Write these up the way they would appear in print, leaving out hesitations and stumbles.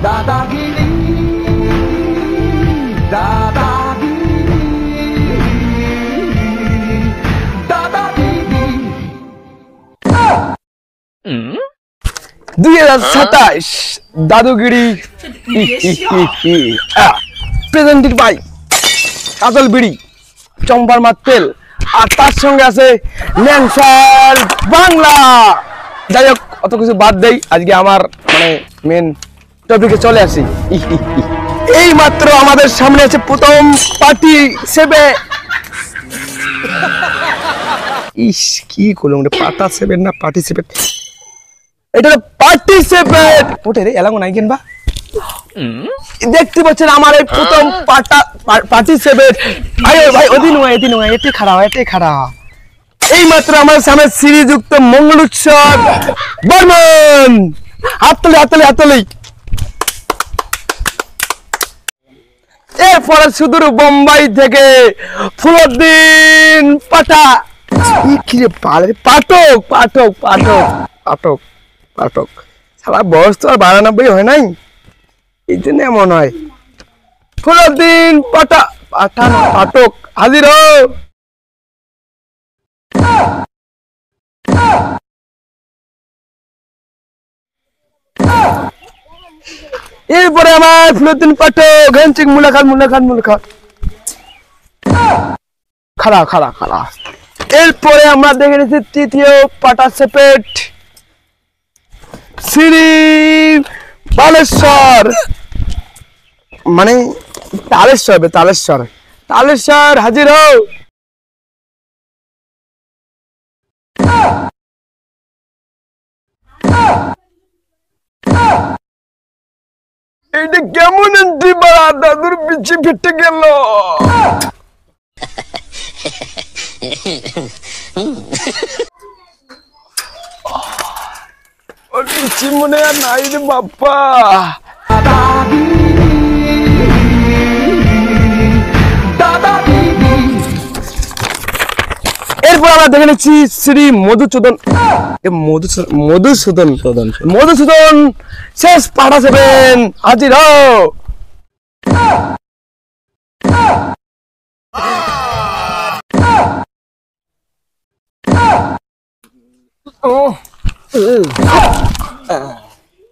Dadagiri Dadagiri Dadagiri 2027 দাদুগিরি presented by কাজল বিড়ি চম্পার মাতেল আর তার সঙ্গে আছে ন্যান্সার বাংলা। যাই হোক অত কিছু বাদ দেই, আজকে আমার মানে মেন টপিকে চলে আসি। এই মাত্র আমাদের সামনে আছে প্রথম পার্টি সেবে। ইস কি করলাম রে, পাটা সেভেন না পার্টি সেভেন, এটা পার্টি সেভেন ওঠে রে এলাগো নাই কিনবা। দেখতে পাচ্ছেন আমার এই প্রথম পার্টি সেভেন। ভাই ভাই ওদিন নয় এদিন নয়, এতে খারাপ এতে খারাপ। এই মাত্র আমার সামনে শ্রীযুক্ত মঙ্গল উৎসব বর্মন, হাততালি হাততালি হাততালি। এরপরে সুদূর বোম্বাই থেকে ফুলুদ্দিন পাঠা, পাঠক পাঠক পাঠক পাঠক পাঠক। সারা বয়স তো আর 92 হয় নাই, এই জন্য এমন হয়। ফুলুদ্দিন পাঠা পাঠান পাঠক হাজির হও। এরপরে আমার ফুলুদ্দিন পাঠক হ্যান্ডশেক মুলাকাত মুলাকাত মুলাকাত খাড়া খাড়া খাড়া। এরপরে আমরা দেখে নিচ্ছি তৃতীয় পাটা সেপেট শ্রী বালেশ্বর, মানে তালেশ্বর তালেশ্বর তালেশ্বর হাজির হও। এইটা কেমন এন্ট্রি বাড়া, দাদুর পিছে ফেটে গেল। পিছি মনে আর নাই রে বাপ্পা। এরপর আমরা দেখে নিচ্ছি শ্রী মধুসূদন মধুসূদন মধুসূদন শেষ পাঠা সেভেন হাজির হও।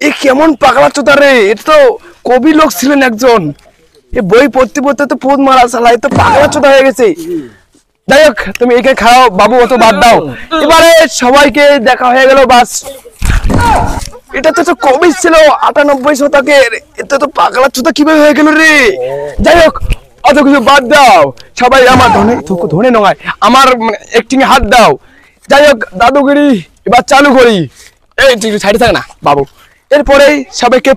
এ কেমন পাগলা চোদা রে, এটা তো কবি লোক ছিলেন একজন, এ বই পড়তে পড়তে তো পোদ মারা চালা, এ তো পাগলা চোদা হয়ে গেছে। যাই হোক তুমি একে খাও বাবু, অত বাদ দাও। এবারে সবাইকে দেখা হয়ে গেল বাস। এটা তো কবি ছিল 98 শতকের, এটা তো পাগলা চোদা কিভাবে হয়ে গেল রে। যাই হোক অত কিছু বাদ দাও, সবাই আমার ধনে নয় আমার অ্যাক্টিং এ হাত দাও। যাই হোক দাদুগিরি এবার চালু করি। এই তুই সাইডে থাক না বাবু। এরপরে সবাইকে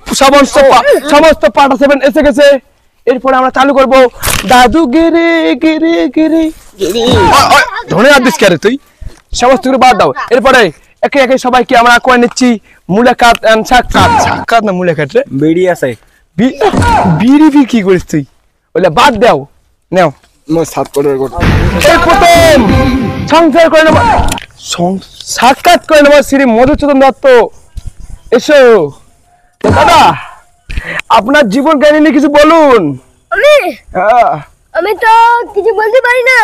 সমস্ত পাটা সেভেন এসে গেছে। এরপরে আমরা চালু করব দাদুগিরি গিরি গিরি। ধনে হাত দিস কে রে তুই, সমস্ত কিছু বাদ দাও। এরপরে একে একে সবাইকে আমরা করে নিচ্ছি মুলাকাত এন্ড সাক্ষাৎ। সাক্ষাৎ না মুলাকাত রে, বিড়ি আছে বিড়ি কি করিস তুই, বলে বাদ দাও নাও। এই প্রথম সংসার করে নেব, সাক্ষাৎ করে নেব শ্রী মধুসূদন দত্ত। এসো দাদা, আপনার জীবন কাহিনী নিয়ে কিছু বলুন। আমি তো কিছু বলতে পারি না।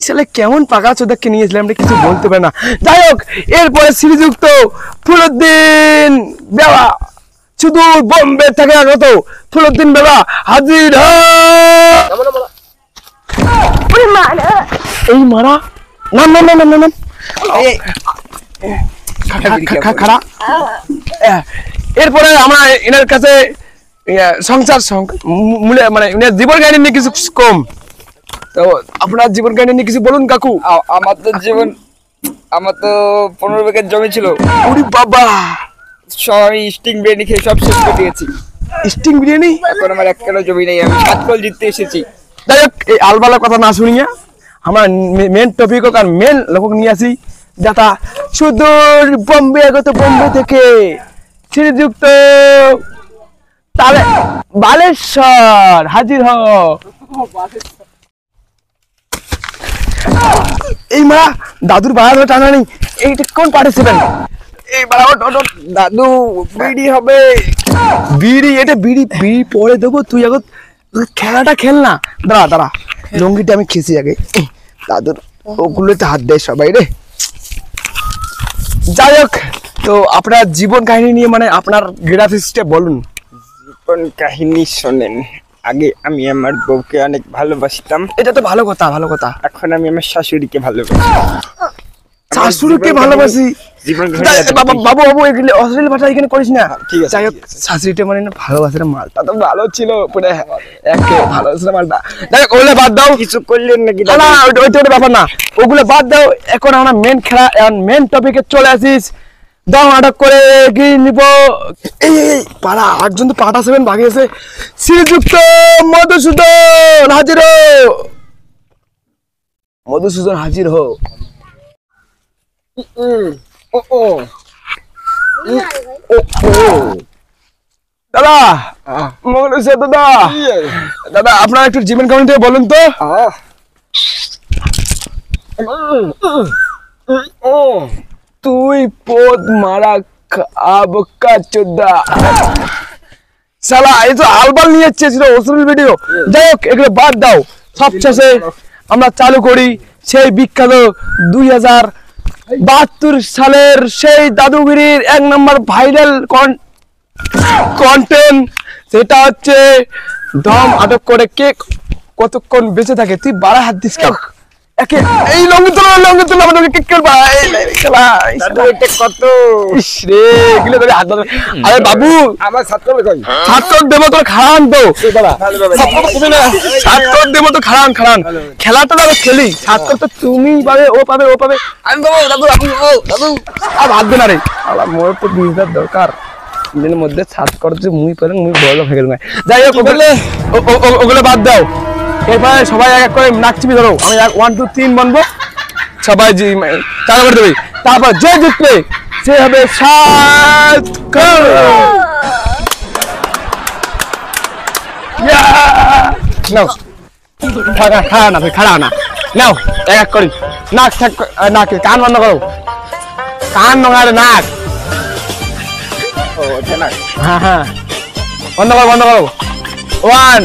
ছেলে কেমন পাকা চোদাকে নিয়েছিলাম কিছু বলতে পারে না। যাই হোক এরপরে শ্রীযুক্ত ফুলুদ্দিন বেলা, শুধু বোম্বে থেকে আগত ফুলুদ্দিন বেলা হাজির। এই মারা নাম নাম নাম নাম খাড়া। এরপরে আমরা এনার কাছে সংসার মানে জীবন কাহিনী নিয়ে কিছু কম, তো আপনার জীবন কাহিনী নিয়ে কিছু বলুন কাকু। আমার তো 15 বিঘা জমি ছিল। ওরে বাবা, সব স্টিং বিরিয়ানি খেয়ে সব শেষ করে দিয়েছি। স্টিং বিরিয়ানি? এখন আমার 1 কিলো জমি নেই, আমি 7 কল জিততে এসেছি। যাই হোক এই আলবালা কথা না শুনিয়া আমার মেন টপিক আর মেন লোক নিয়ে আসি। দাদা সুদূর বোম্বে আগত, বোম্বে থেকে শ্রীযুক্ত বালেশ্বর হাজির হ। এই মা দাদুর বাড়া টানা নেই, এইটা কোন পার্টিসিপেন্ট? এই বাড়া ওঠ, ওঠ, ওঠ। দাদু বিড়ি হবে। বিড়ি এটা বিড়ি বিড়ি পরে দেবো, তুই এখন খেলাটা খেল না। দাঁড়া দাঁড়া, লঙ্গিটা আমি খেয়েছি আগে। দাদুর ওগুলোতে হাত দেয় সবাই রে। যাই হোক, তো আপনার জীবন কাহিনী নিয়ে মানে আপনার গ্রাফিক্সটা বলুন। জীবন কাহিনী শোনেন। আগে আমি আমার বউকে অনেক ভালোবাসতাম, এটা তো ভালো কথা, ভালো কথা। এখন আমি আমার শাশুড়িকে ভালোবাসি। শাশুড়িকে ভালোবাসি। জীবন বাবু বাবু এগুলো অশ্লীল ভাষা এখানে করিস না। ঠিক আছে, যাই হোক, ঠিক আছে। শাশুড়িটা মানে না ভালোবাসে না, মালটা তো ভালো ছিল পুরো একে ভালোবাসে মালটা। যাই হোক, ওগুলো বাদ দাও। কিছু করলেন নাকি না না, ওইটা ব্যাপার না, ওগুলো বাদ দাও। এখন আমরা মেন খেলা, মেন টপিকে চলে আসিস। দাও নাটক করে এগিয়ে নিব। এই এই পাড়া একজন তো পাটা 7 ভাগিয়েছে। শ্রীযুক্ত মধুসূদন হাজির হো। মধুসূদন হাজির হো। দাদা মধুসূদন দাদা, দাদা আপনার একটু জীবন কাহিনী বলুন তো। তুই পদ মারা আবকা চোদা শালা, এই তো আলবাল নিয়ে এসেছিল অশ্লীল ভিডিও। যাই হোক, এগুলো বাদ দাও। সবশেষে আমরা চালু করি সেই বিখ্যাত 2072 সালের সেই দাদুগিরির 1 নম্বর ভাইরাল কন্টেন্ট। সেটা হচ্ছে দম আটক করে কে কতক্ষণ বেঁচে থাকে। তুই 12 হাত দিস কেন? একে এই লঙ্গি তোলা আমাকে কে খেলবা? কত ইস রে, এগুলো ধরে হাত ধরে। আরে বাবু, আমার ছাত্র কই? ছাত্র দেবো তোর খারান তো। ছাত্র দেবো তো খারান। খেলাটা তো খেলি, ছাত্র তো তুমি পাবে, ও পাবে, ও পাবে, আমি পাবো। দাদু দাদু আর ভাববে না রে, আমার মোর তো 20,000 দরকার। দিনের মধ্যে ছাদ করছে মুই পারে, মুই বড় হয়ে গেল। যাই হোক, ওগুলো বাদ দাও। এরপরে সবাই এক এক করে নাক চিপি ধরো। আমি 1 2 3 বলবো, সবাই চালু করে দেবে। তারপর যে জিতবে সে হবে 7 করোড়। নাও খাড়া না নাও, এক এক করি। নাক নাক কান বন্ধ করো, কান নগারে নাক। হ্যাঁ বন্ধ করো। 1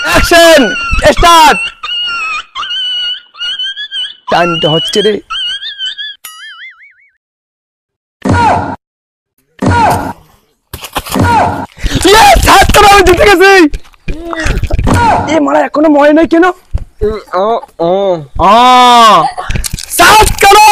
অ্যাকশন স্টার্ট। টাইমটা হচ্ছে রে। ছাত্র আমি জিতে গেছি। এ মারা এখনো মনে নাই কেন? সাত করো।